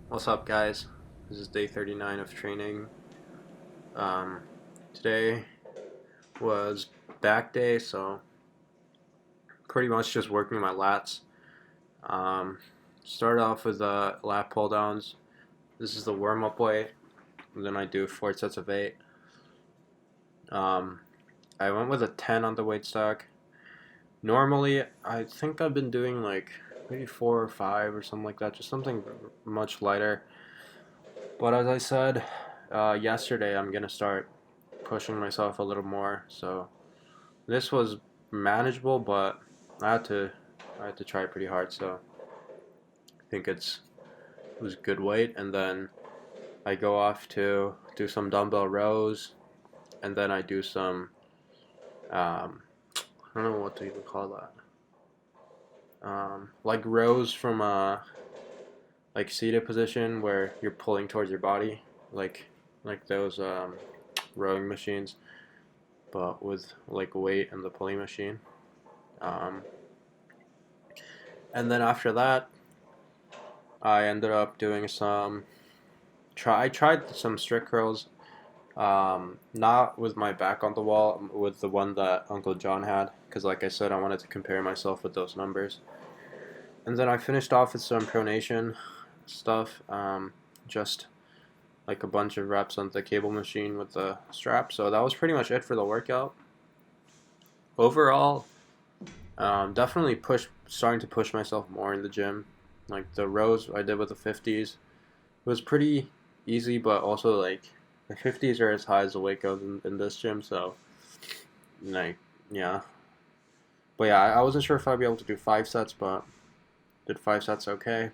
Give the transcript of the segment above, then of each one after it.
What's up, guys? This is day 39 of training. Um, Today was back day, so pretty much just working my lats. Um, Started off with lat pull-downs. This is the warm-up weight. And then I do 4 sets of 8. Um, I went with a 10 on the weight stack. Normally, I think I've been doing like maybe 4 or 5 or something like that, just something much lighter. But as I said yesterday, I'm gonna start pushing myself a little more. So this was manageable, but I had to I had to try pretty hard. So I think it was good weight, and then I go off to do some dumbbell rows, and then I do some I don't know what to even call that. Like rows from a like seated position where you're pulling towards your body, like those rowing machines, but with like weight and the pulling machine. Um, and then after that, I ended up doing some. I tried some strict curls, not with my back on the wall, with the one that Uncle John had, because like I said, I wanted to compare myself with those numbers. And then I finished off with some pronation stuff, just like a bunch of reps on the cable machine with the strap. So that was pretty much it for the workout. Overall, definitely starting to push myself more in the gym. Like the rows I did with the 50s, it was pretty easy, but also like the 50s are as high as the weight goes in this gym. So like yeah, but yeah, I wasn't sure if I'd be able to do 5 sets, but did 5 sets okay.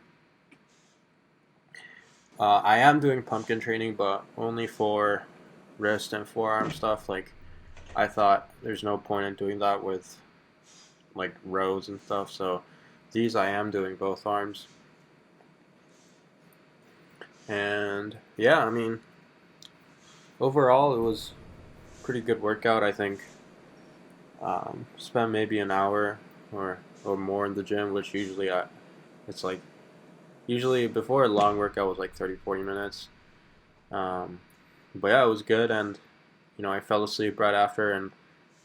I am doing pumpkin training, but only for wrist and forearm stuff. Like I thought there's no point in doing that with like rows and stuff. So these I am doing both arms. And yeah, I mean, overall it was a pretty good workout. I think spent maybe an hour or more in the gym, which it's like usually before a long workout was like 30-40 minutes. Um, but yeah, it was good, and I fell asleep right after, and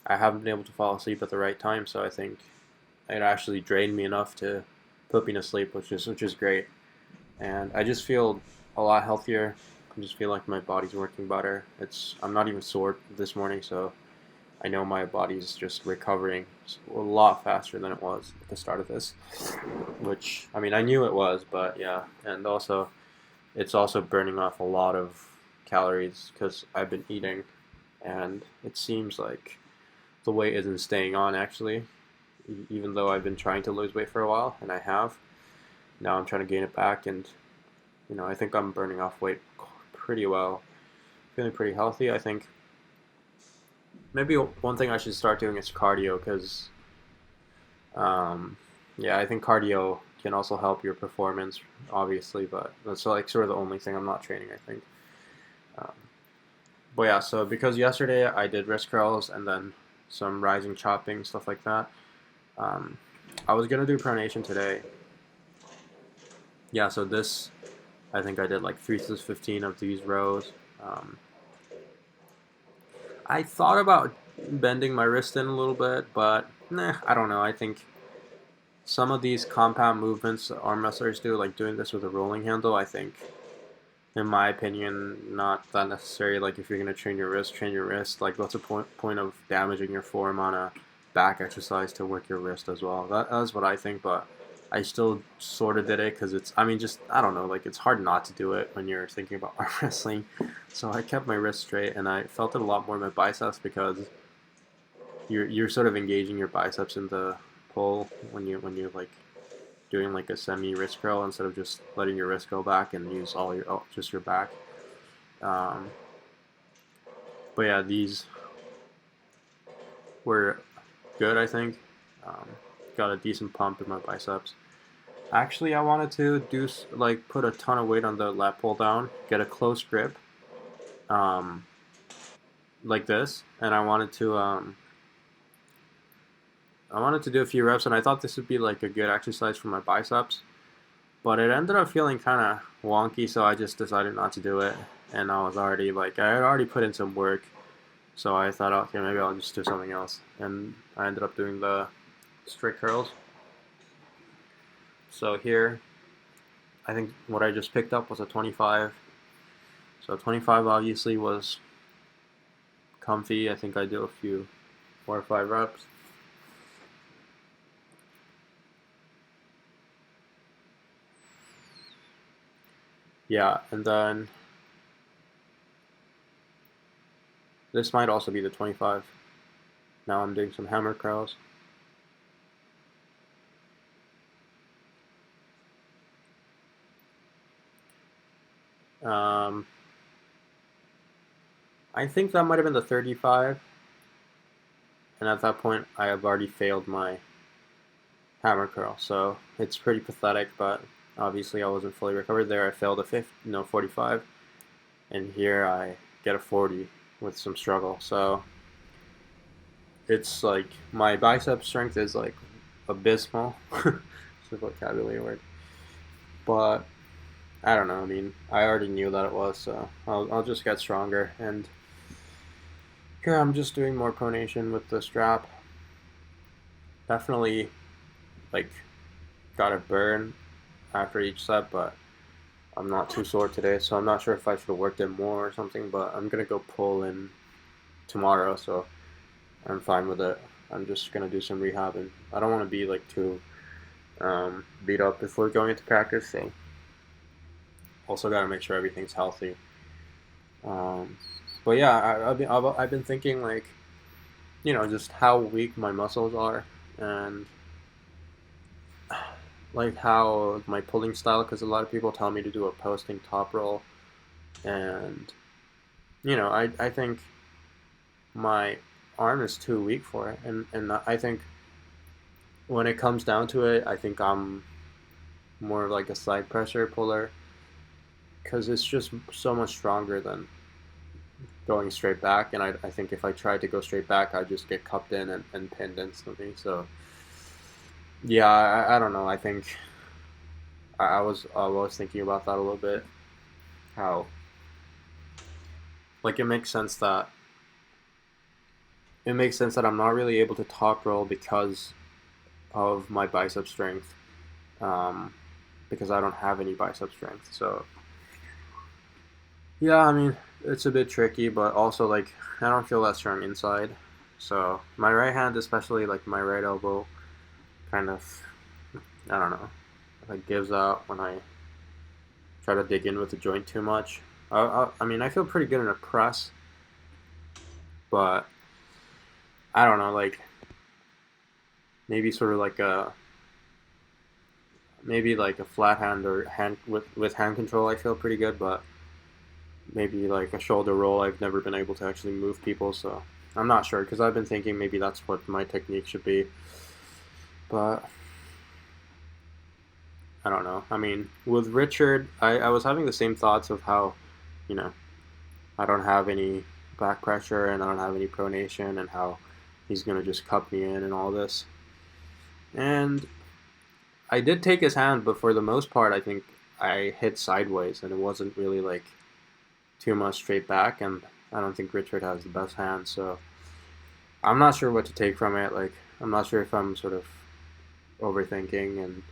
I haven't been able to fall asleep at the right time, so I think it actually drained me enough to put me to sleep, which is great. And I just feel a lot healthier. I just feel like my body's working better. I'm not even sore this morning, so I know my body's just recovering a lot faster than it was at the start of this. Which I mean, I knew it was, but yeah, and also it's also burning off a lot of calories because I've been eating, and it seems like the weight isn't staying on actually, even though I've been trying to lose weight for a while, and I have. Now I'm trying to gain it back, and I think I'm burning off weight pretty well, feeling pretty healthy. I think maybe one thing I should start doing is cardio because, yeah, I think cardio can also help your performance, obviously, but that's like sort of the only thing I'm not training, I think. Um, but yeah, so because yesterday I did wrist curls and then some rising chopping, stuff like that, um, I was gonna do pronation today. Yeah, so I think I did like 3 to 15 of these rows. Um, I thought about bending my wrist in a little bit, but I don't know. I think some of these compound movements arm wrestlers do, like doing this with a rolling handle, I think, in my opinion, not that necessary. Like if you're gonna train your wrist, train your wrist. Like what's the point of damaging your forearm on a back exercise to work your wrist as well? That's what I think, but I still sort of did it because I mean, just I don't know. Like it's hard not to do it when you're thinking about arm wrestling. So I kept my wrist straight, and I felt it a lot more in my biceps because you're sort of engaging your biceps in the pull when you're like doing like a semi wrist curl instead of just letting your wrist go back and use just your back. Um, but yeah, these were good. I think got a decent pump in my biceps. Actually, I wanted to do like put a ton of weight on the lat pull down, get a close grip, um, like this, and I wanted to do a few reps, and I thought this would be like a good exercise for my biceps. But it ended up feeling kind of wonky, so I just decided not to do it. And I was already like, I had already put in some work, so I thought, okay, maybe I'll just do something else. And I ended up doing the straight curls. So here, I think what I just picked up was a 25. So 25 obviously was comfy. I think I do a few 4 or 5 reps. Yeah, and then this might also be the 25. Now I'm doing some hammer curls. I think that might have been the 35. And at that point, I have already failed my hammer curl. So it's pretty pathetic, but obviously I wasn't fully recovered there. I failed a 45. And here I get a 40 with some struggle. So it's like my bicep strength is like abysmal. It's a vocabulary word. But I don't know. I mean, I already knew that it was, so I'll just get stronger. And here I'm just doing more pronation with the strap. Definitely, like, got a burn after each set, but I'm not too sore today, so I'm not sure if I should have worked it more or something, but I'm gonna go pull in tomorrow, so I'm fine with it. I'm just gonna do some rehab, and I don't want to be like too beat up before going into practice, so also gotta make sure everything's healthy. Um, but yeah, I've been thinking like, just how weak my muscles are, and like how my pulling style, because a lot of people tell me to do a posting top roll, and I think my arm is too weak for it, and I think when it comes down to it, I think I'm more like a side pressure puller, because it's just so much stronger than going straight back, and I think if I tried to go straight back, I'd just get cupped in and pinned instantly. So yeah, I don't know. I think I was thinking about that a little bit. How like it makes sense that I'm not really able to top roll because of my bicep strength, um, because I don't have any bicep strength. So yeah, I mean it's a bit tricky, but also like I don't feel that strong inside. So my right hand, especially like my right elbow, kind of I don't know, like gives out when I try to dig in with the joint too much. I mean I feel pretty good in a press, but I don't know, like maybe sort of like a maybe like a flat hand or hand with hand control I feel pretty good, but maybe like a shoulder roll I've never been able to actually move people, so I'm not sure because I've been thinking maybe that's what my technique should be, but I don't know. I mean, with Richard, I was having the same thoughts of how, you know, I don't have any back pressure and I don't have any pronation and how he's gonna just cup me in and all this. And I did take his hand, but for the most part, I think I hit sideways and it wasn't really like too much straight back. And I don't think Richard has the best hand, so I'm not sure what to take from it. Like, I'm not sure if I'm sort of overthinking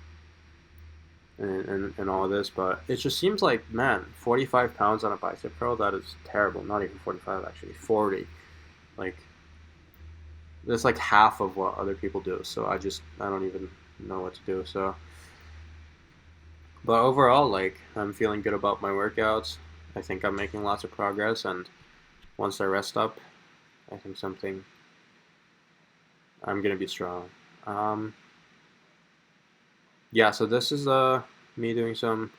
and all of this, but it just seems like, man, 45 pounds on a bicep curl, that is terrible. Not even 45, actually, 40. Like, that's like half of what other people do. So I don't even know what to do. So, but overall, like, I'm feeling good about my workouts. I think I'm making lots of progress, and once I rest up, I think I'm gonna be strong. Um, yeah, so this is me doing some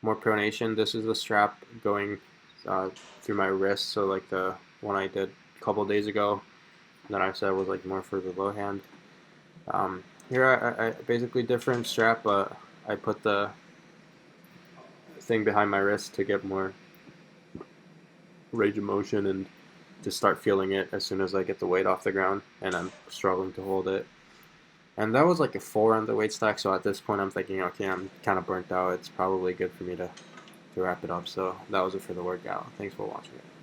more pronation. This is the strap going through my wrist. So like the one I did a couple days ago that I said was like more for the low hand. Here I basically different strap, but I put the thing behind my wrist to get more range of motion and to start feeling it as soon as I get the weight off the ground, and I'm struggling to hold it. And that was like a 4 on the weight stack. So at this point, I'm thinking, okay, I'm kind of burnt out. It's probably good for me to wrap it up. So that was it for the workout. Thanks for watching it.